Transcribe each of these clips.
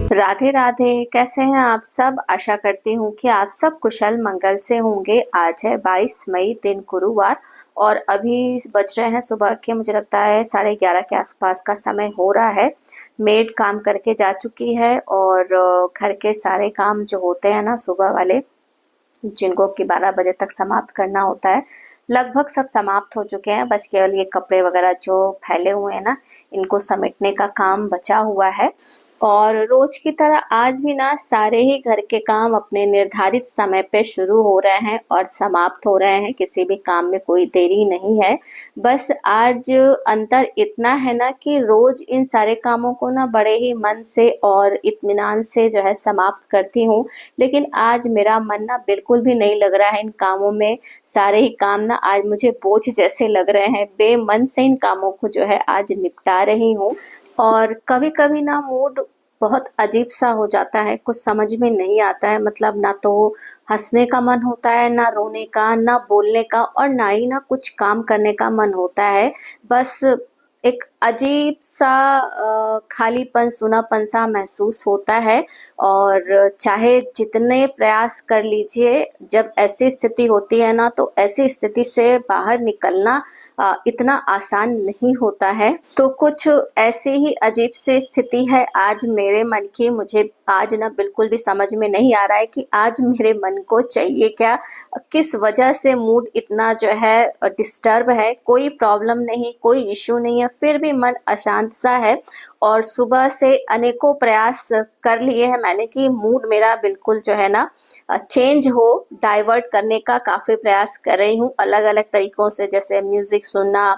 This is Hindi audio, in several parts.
राधे राधे। कैसे हैं आप सब? आशा करती हूँ कि आप सब कुशल मंगल से होंगे। आज है 22 मई, दिन गुरुवार, और अभी बज रहे हैं सुबह के, मुझे लगता है 11:30 के आसपास का समय हो रहा है। मेड काम करके जा चुकी है और घर के सारे काम जो होते हैं ना सुबह वाले, जिनको कि 12 बजे तक समाप्त करना होता है, लगभग सब समाप्त हो चुके हैं। बस केवल ये कपड़े वगैरह जो फैले हुए हैं ना, इनको समेटने का काम बचा हुआ है। और रोज की तरह आज भी ना सारे ही घर के काम अपने निर्धारित समय पे शुरू हो रहे हैं और समाप्त हो रहे हैं। किसी भी काम में कोई देरी नहीं है। बस आज अंतर इतना है ना कि रोज इन सारे कामों को ना बड़े ही मन से और इत्मीनान से जो है समाप्त करती हूँ, लेकिन आज मेरा मन ना बिल्कुल भी नहीं लग रहा है इन कामों में। सारे ही काम ना आज मुझे बोझ जैसे लग रहे हैं। बेमन से इन कामों को जो है आज निपटा रही हूँ। और कभी-कभी ना मूड बहुत अजीब सा हो जाता है, कुछ समझ में नहीं आता है। मतलब ना तो हंसने का मन होता है, ना रोने का, ना बोलने का, और ना ही ना कुछ काम करने का मन होता है। बस एक अजीब सा खालीपन, सूनापन सा महसूस होता है। और चाहे जितने प्रयास कर लीजिए, जब ऐसी स्थिति होती है ना, तो ऐसी स्थिति से बाहर निकलना इतना आसान नहीं होता है। तो कुछ ऐसी ही अजीब सी स्थिति है आज मेरे मन की। मुझे आज ना बिल्कुल भी समझ में नहीं आ रहा है कि आज मेरे मन को चाहिए क्या, किस वजह से मूड इतना जो है डिस्टर्ब है। कोई प्रॉब्लम नहीं, कोई इश्यू नहीं है, फिर भी मन अशांत सा है। और सुबह से अनेकों प्रयास कर लिए हैं मैंने कि मूड मेरा बिल्कुल जो है ना चेंज हो, डाइवर्ट करने का काफ़ी प्रयास कर रही हूँ अलग अलग तरीकों से, जैसे म्यूज़िक सुनना,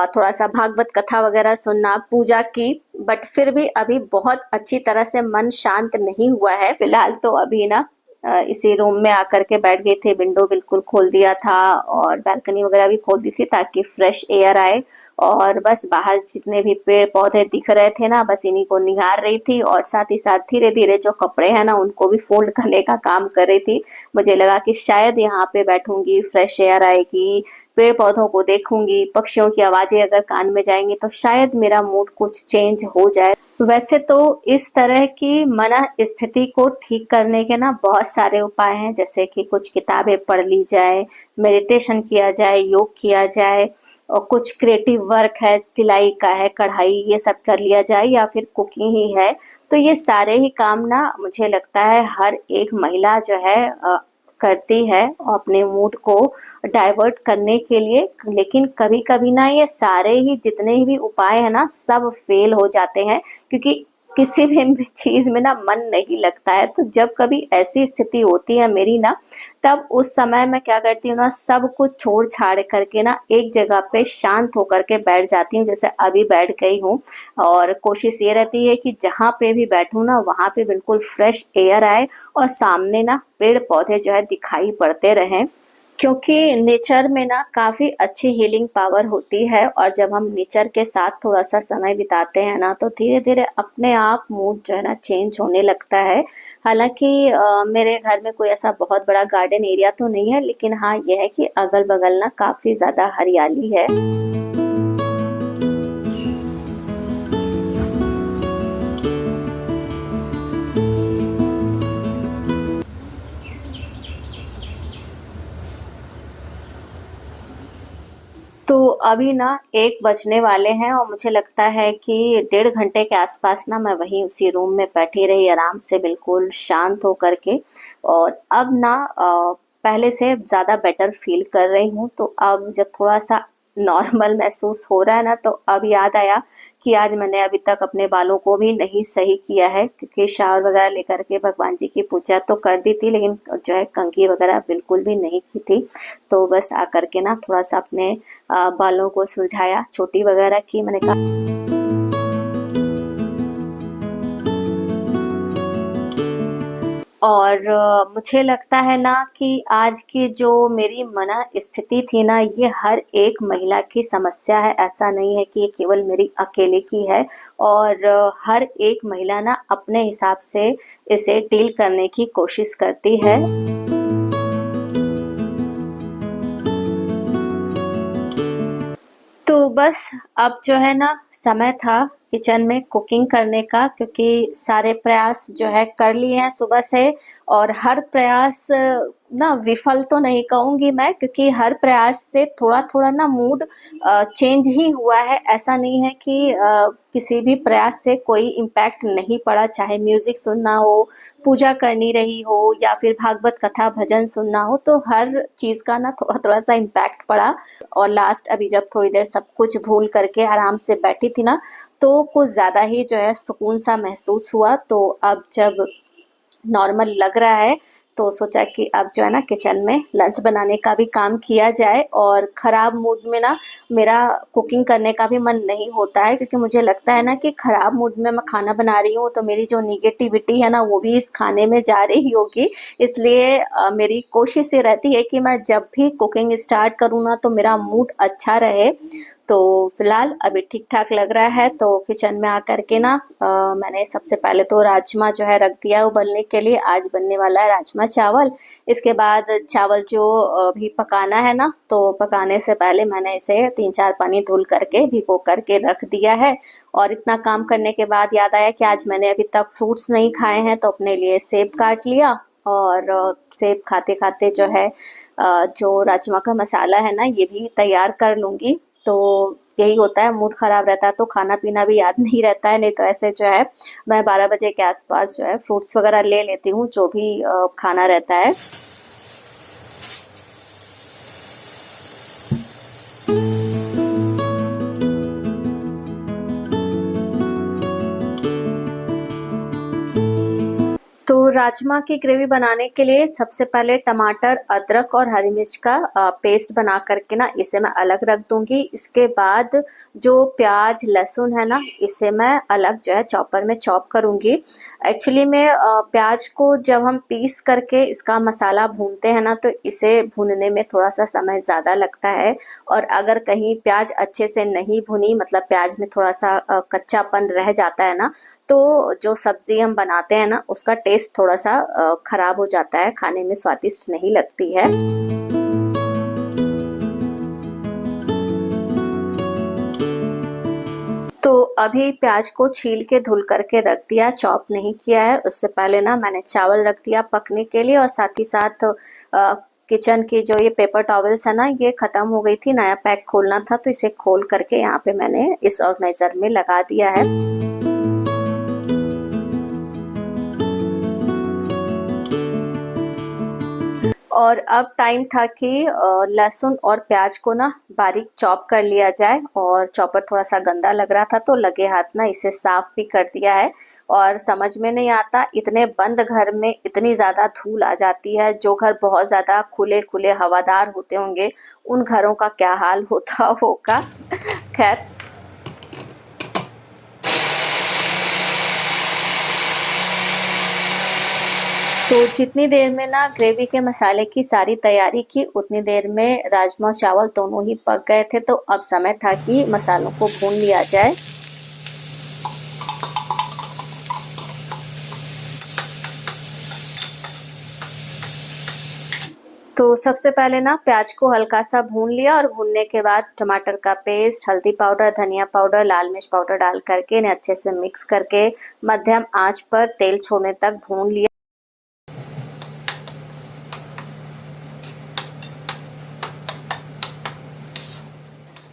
थोड़ा सा भागवत कथा वगैरह सुनना, पूजा की। बट फिर भी अभी बहुत अच्छी तरह से मन शांत नहीं हुआ है। फिलहाल तो अभी ना इसी रूम में आकर के बैठ गई थी। विंडो बिल्कुल खोल दिया था और बालकनी वगैरह भी खोल दी थी ताकि फ्रेश एयर आए। और बस बाहर जितने भी पेड़ पौधे दिख रहे थे ना, बस इन्हीं को निहार रही थी। और साथ ही साथ धीरे धीरे जो कपड़े हैं ना, उनको भी फोल्ड करने का काम कर रही थी। मुझे लगा कि शायद यहाँ पे बैठूंगी, फ्रेश एयर आएगी, पेड़ पौधों को देखूंगी, पक्षियों की आवाजें अगर कान में जाएंगी, तो शायद मेरा मूड कुछ चेंज हो जाए। वैसे तो इस तरह की मना स्थिति को ठीक करने के ना बहुत सारे उपाय हैं, जैसे कि कुछ किताबें पढ़ ली जाए, मेडिटेशन किया जाए, योग किया जाए, और कुछ क्रिएटिव वर्क है, सिलाई का है, कढ़ाई, ये सब कर लिया जाए, या फिर कुकिंग ही है। तो ये सारे ही काम ना मुझे लगता है हर एक महिला जो है करती है अपने मूड को डाइवर्ट करने के लिए। लेकिन कभी कभी ना ये सारे ही जितने भी उपाय है ना, सब फेल हो जाते हैं, क्योंकि किसी भी चीज में ना मन नहीं लगता है। तो जब कभी ऐसी स्थिति होती है मेरी ना, तब उस समय मैं क्या करती हूँ ना, सब कुछ छोड़ छाड़ करके ना एक जगह पे शांत होकर के बैठ जाती हूँ, जैसे अभी बैठ गई हूँ। और कोशिश ये रहती है कि जहाँ पे भी बैठूं ना, वहां पे बिल्कुल फ्रेश एयर आए और सामने ना पेड़ पौधे जो है दिखाई पड़ते रहें। क्योंकि नेचर में ना काफ़ी अच्छी हीलिंग पावर होती है, और जब हम नेचर के साथ थोड़ा सा समय बिताते हैं ना, तो धीरे धीरे अपने आप मूड जो है ना चेंज होने लगता है। हालांकि मेरे घर में कोई ऐसा बहुत बड़ा गार्डन एरिया तो नहीं है, लेकिन हाँ यह है कि अगल बगल ना काफ़ी ज़्यादा हरियाली है। तो अभी ना 1 बजने वाले हैं, और मुझे लगता है कि 1.5 घंटे के आसपास ना मैं वहीं उसी रूम में बैठी रही आराम से, बिल्कुल शांत होकर के। और अब ना पहले से ज़्यादा बेटर फील कर रही हूँ। तो अब जब थोड़ा सा नॉर्मल महसूस हो रहा है ना, तो अब याद आया कि आज मैंने अभी तक अपने बालों को भी नहीं सही किया है, क्योंकि शावर वगैरह लेकर के भगवान जी की पूजा तो कर दी थी, लेकिन जो है कंघी वगैरह बिल्कुल भी नहीं की थी। तो बस आकर के ना थोड़ा सा अपने बालों को सुलझाया, चोटी वगैरह की। मैंने कहा और मुझे लगता है ना कि आज की जो मेरी मना स्थिति थी ना, ये हर एक महिला की समस्या है। ऐसा नहीं है कि ये केवल मेरी अकेले की है। और हर एक महिला ना अपने हिसाब से इसे डील करने की कोशिश करती है। तो बस अब जो है ना समय था किचन में कुकिंग करने का, क्योंकि सारे प्रयास जो है कर लिए हैं सुबह से। और हर प्रयास ना विफल तो नहीं कहूँगी मैं, क्योंकि हर प्रयास से थोड़ा-थोड़ा ना मूड चेंज ही हुआ है। ऐसा नहीं है कि किसी भी प्रयास से कोई इम्पैक्ट नहीं पड़ा, चाहे म्यूज़िक सुनना हो, पूजा करनी रही हो या फिर भागवत कथा भजन सुनना हो, तो हर चीज़ का ना थोड़ा-थोड़ा सा इम्पैक्ट पड़ा। और लास्ट अभी जब थोड़ी देर सब कुछ भूल करके आराम से बैठी थी ना, तो कुछ ज़्यादा ही जो है सुकून सा महसूस हुआ। तो अब जब नॉर्मल लग रहा है तो सोचा कि अब जो है ना किचन में लंच बनाने का भी काम किया जाए। और ख़राब मूड में ना मेरा कुकिंग करने का भी मन नहीं होता है, क्योंकि मुझे लगता है ना कि ख़राब मूड में मैं खाना बना रही हूँ तो मेरी जो निगेटिविटी है ना वो भी इस खाने में जा रही होगी। इसलिए मेरी कोशिश ये रहती है कि मैं जब भी कुकिंग स्टार्ट करूँ ना तो मेरा मूड अच्छा रहे। तो फिलहाल अभी ठीक ठाक लग रहा है। तो किचन में आकर के ना मैंने सबसे पहले तो राजमा जो है रख दिया उबलने के लिए। आज बनने वाला है राजमा चावल। इसके बाद चावल जो भी पकाना है ना, तो पकाने से पहले मैंने इसे 3-4 पानी धुल करके भिगो करके रख दिया है। और इतना काम करने के बाद याद आया कि आज मैंने अभी तक फ्रूट्स नहीं खाए हैं, तो अपने लिए सेब काट लिया। और सेब खाते खाते जो है जो राजमा का मसाला है ना ये भी तैयार कर लूँगी। तो यही होता है, मूड ख़राब रहता है तो खाना पीना भी याद नहीं रहता है। नहीं तो ऐसे जो है मैं 12 बजे के आसपास जो है फ्रूट्स वगैरह ले लेती हूँ, जो भी खाना रहता है। तो राजमा की ग्रेवी बनाने के लिए सबसे पहले टमाटर, अदरक और हरी मिर्च का पेस्ट बना करके ना इसे मैं अलग रख दूंगी। इसके बाद जो प्याज लहसुन है ना इसे मैं अलग जो है चॉपर में चॉप करूंगी। एक्चुअली में प्याज को जब हम पीस करके इसका मसाला भूनते हैं ना तो इसे भूनने में थोड़ा सा समय ज़्यादा लगता है। और अगर कहीं प्याज अच्छे से नहीं भुनी, मतलब प्याज में थोड़ा सा कच्चापन रह जाता है ना, तो जो सब्जी हम बनाते हैं ना उसका टेस्ट थोड़ा सा खराब हो जाता है, खाने में स्वादिष्ट नहीं लगती है। तो अभी प्याज को छील के धुल करके रख दिया, चॉप नहीं किया है। उससे पहले ना मैंने चावल रख दिया पकने के लिए। और साथ ही साथ किचन की जो ये पेपर टॉवल्स है ना ये ख़त्म हो गई थी, नया पैक खोलना था तो इसे खोल करके यहाँ पे मैंने इस ऑर्गेनाइज़र में लगा दिया है। और अब टाइम था कि लहसुन और प्याज को ना बारीक चॉप कर लिया जाए। और चॉपर थोड़ा सा गंदा लग रहा था तो लगे हाथ ना इसे साफ भी कर दिया है। और समझ में नहीं आता, इतने बंद घर में इतनी ज़्यादा धूल आ जाती है। जो घर बहुत ज़्यादा खुले खुले हवादार होते होंगे उन घरों का क्या हाल होता होगा। खैर, तो जितनी देर में ना ग्रेवी के मसाले की सारी तैयारी की उतनी देर में राजमा चावल दोनों ही पक गए थे। तो अब समय था कि मसालों को भून लिया जाए। तो सबसे पहले ना प्याज को हल्का सा भून लिया और भूनने के बाद टमाटर का पेस्ट, हल्दी पाउडर, धनिया पाउडर, लाल मिर्च पाउडर डाल करके इन्हें अच्छे से मिक्स करके मध्यम आंच पर तेल छोड़ने तक भून लिया।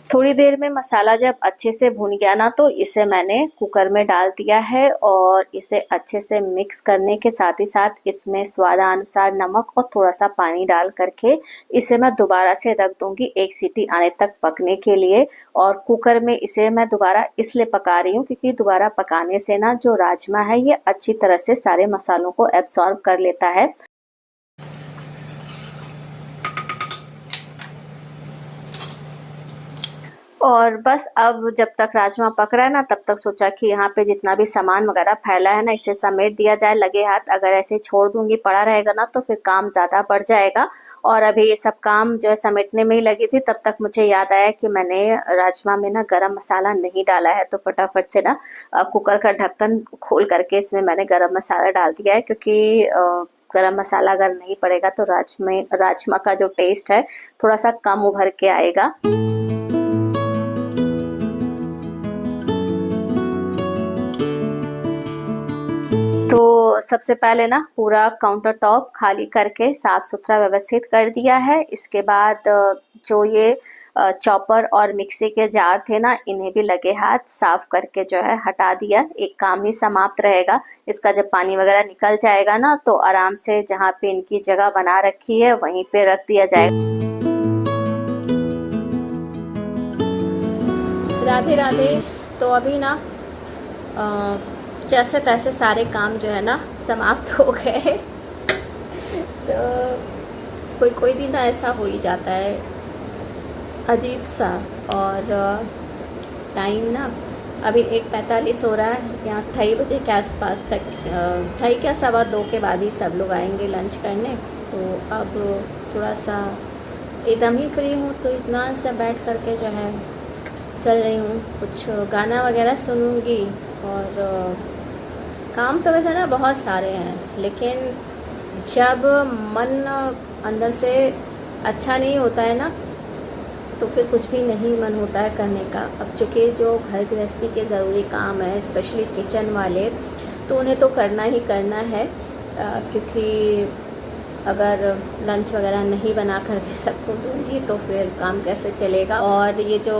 थोड़ी देर में मसाला जब अच्छे से भुन गया ना तो इसे मैंने कुकर में डाल दिया है। और इसे अच्छे से मिक्स करने के साथ ही साथ इसमें स्वादानुसार नमक और थोड़ा सा पानी डाल करके इसे मैं दोबारा से रख दूंगी 1 सीटी आने तक पकने के लिए। और कुकर में इसे मैं दोबारा इसलिए पका रही हूँ क्योंकि दोबारा पकाने से ना जो राजमा है ये अच्छी तरह से सारे मसालों को एब्सॉर्ब कर लेता है। और बस अब जब तक राजमा पक रहा है ना तब तक सोचा कि यहाँ पे जितना भी सामान वगैरह फैला है ना इसे समेट दिया जाए लगे हाथ। अगर ऐसे छोड़ दूंगी पड़ा रहेगा ना तो फिर काम ज़्यादा बढ़ जाएगा। और अभी ये सब काम जो है समेटने में ही लगी थी, तब तक मुझे याद आया कि मैंने राजमा में ना गरम मसाला नहीं डाला है। तो फटाफट से ना कुकर का ढक्कन खोल करके इसमें मैंने गरम मसाला डाल दिया है, क्योंकि गरम मसाला अगर नहीं पड़ेगा तो राजमा का जो टेस्ट है थोड़ा सा कम उभर के आएगा। तो सबसे पहले ना पूरा काउंटर टॉप खाली करके साफ सुथरा व्यवस्थित कर दिया है। इसके बाद जो ये चॉपर और मिक्सी के जार थे ना, इन्हें भी लगे हाथ साफ करके जो है हटा दिया। एक काम ही समाप्त रहेगा। इसका जब पानी वगैरह निकल जाएगा ना, तो आराम से जहाँ पे इनकी जगह बना रखी है वहीं पे रख दिया जाएगा। राधे राधे। तो अभी ना जैसे तैसे सारे काम जो है ना समाप्त हो गए। तो कोई दिन ना ऐसा हो ही जाता है अजीब सा। और टाइम ना अभी 1:45 हो रहा है, यहाँ 2:30 बजे के आसपास तक 2:30 क्या 2:15 के बाद ही सब लोग आएंगे लंच करने। तो अब थोड़ा सा एकदम ही फ्री हूँ, तो इत्मीनान से बैठ करके जो है चल रही हूँ, कुछ गाना वगैरह सुनूँगी। और काम तो वैसे ना बहुत सारे हैं, लेकिन जब मन अंदर से अच्छा नहीं होता है ना, तो फिर कुछ भी नहीं मन होता है करने का। अब चूँकि जो घर गृहस्थी के ज़रूरी काम है, स्पेशली किचन वाले, तो उन्हें तो करना ही करना है, क्योंकि अगर लंच वगैरह नहीं बना करके सबको दूँगी तो फिर काम कैसे चलेगा। और ये जो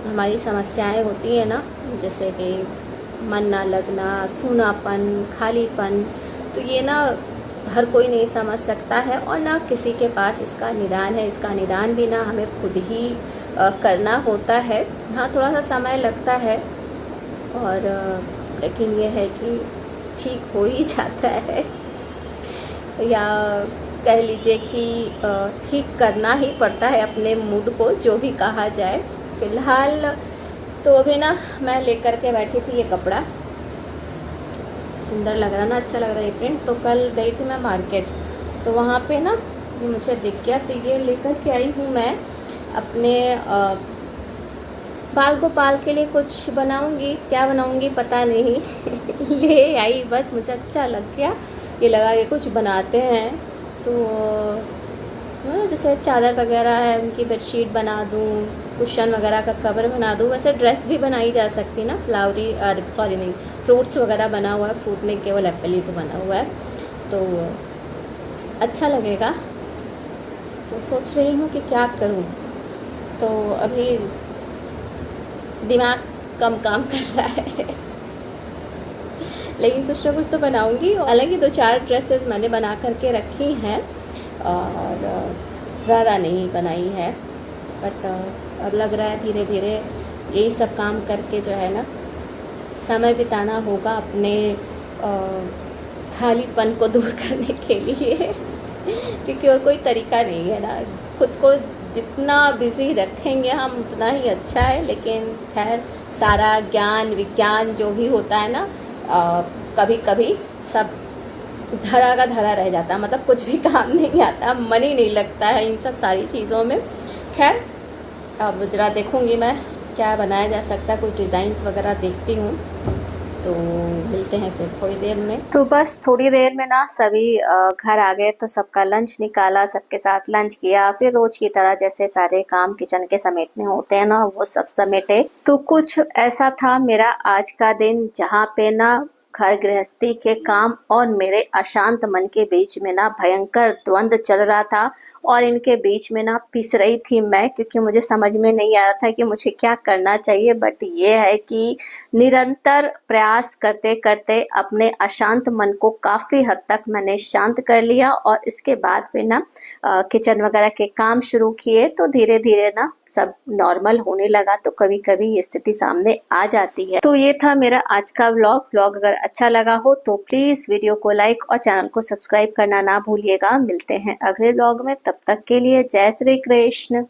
हमारी समस्याएं होती हैं ना, जैसे कि मन ना लगना, सूनापन, खालीपन, तो ये ना हर कोई नहीं समझ सकता है और ना किसी के पास इसका निदान है। इसका निदान भी ना हमें खुद ही करना होता है। हाँ, थोड़ा सा समय लगता है, और लेकिन ये है कि ठीक हो ही जाता है, या कह लीजिए कि ठीक करना ही पड़ता है अपने मूड को, जो भी कहा जाए। फ़िलहाल तो अभी ना मैं लेकर के बैठी थी ये कपड़ा, सुंदर लग रहा ना, अच्छा लग रहा है ये प्रिंट। तो कल गई थी मैं मार्केट, तो वहाँ पे ना ये मुझे दिख गया, तो ये लेकर के आई हूँ मैं अपने बाल गोपाल के लिए। कुछ बनाऊँगी, क्या बनाऊँगी पता नहीं। ले आई, बस मुझे अच्छा लग गया, ये लगा कि कुछ बनाते हैं। तो जैसे चादर वगैरह है उनकी बेडशीट बना दूँ, कुशन वगैरह का कवर बना दूँ। वैसे ड्रेस भी बनाई जा सकती है ना, फ्लावरी, सॉरी नहीं, फ्रूट्स वगैरह बना हुआ है, फ्रूट नहीं केवल एप्पल ही तो बना हुआ है, तो अच्छा लगेगा। तो सोच रही हूँ कि क्या करूँ। तो अभी दिमाग कम काम कर रहा है। लेकिन कुछ ना कुछ तो बनाऊँगी। हालांकि 2-4 ड्रेसेस मैंने बना करके रखी हैं और ज़्यादा नहीं बनाई है, बट अब लग रहा है धीरे धीरे यही सब काम करके जो है ना समय बिताना होगा अपने खालीपन को दूर करने के लिए। क्योंकि और कोई तरीका नहीं है ना, खुद को जितना बिज़ी रखेंगे हम उतना ही अच्छा है। लेकिन खैर, सारा ज्ञान विज्ञान जो भी होता है ना, कभी कभी सब धरा का धरा रह जाता है, मतलब कुछ भी काम नहीं आता, मन ही नहीं लगता है इन सब सारी चीज़ों में। खैर, अब ज़रा देखूँगी मैं क्या बनाया जा सकता है, कुछ डिज़ाइंस वगैरह देखती हूँ। तो मिलते हैं फिर थोड़ी देर में। तो बस थोड़ी देर में ना सभी घर आ गए, तो सबका लंच निकाला, सबके साथ लंच किया, फिर रोज की तरह जैसे सारे काम किचन के समेटने होते हैं ना, वो सब समेटे। तो कुछ ऐसा था मेरा आज का दिन, जहाँ पे ना घर गृहस्थी के काम और मेरे अशांत मन के बीच में ना भयंकर द्वंद्व चल रहा था, और इनके बीच में ना पिस रही थी मैं, क्योंकि मुझे समझ में नहीं आ रहा था कि मुझे क्या करना चाहिए। बट ये है कि निरंतर प्रयास करते करते अपने अशांत मन को काफ़ी हद तक मैंने शांत कर लिया, और इसके बाद फिर ना किचन वगैरह के काम शुरू किए, तो धीरे धीरे ना सब नॉर्मल होने लगा। तो कभी कभी ये स्थिति सामने आ जाती है। तो ये था मेरा आज का व्लॉग। अगर अच्छा लगा हो तो प्लीज वीडियो को लाइक और चैनल को सब्सक्राइब करना ना भूलिएगा। मिलते हैं अगले व्लॉग में, तब तक के लिए जय श्री कृष्ण।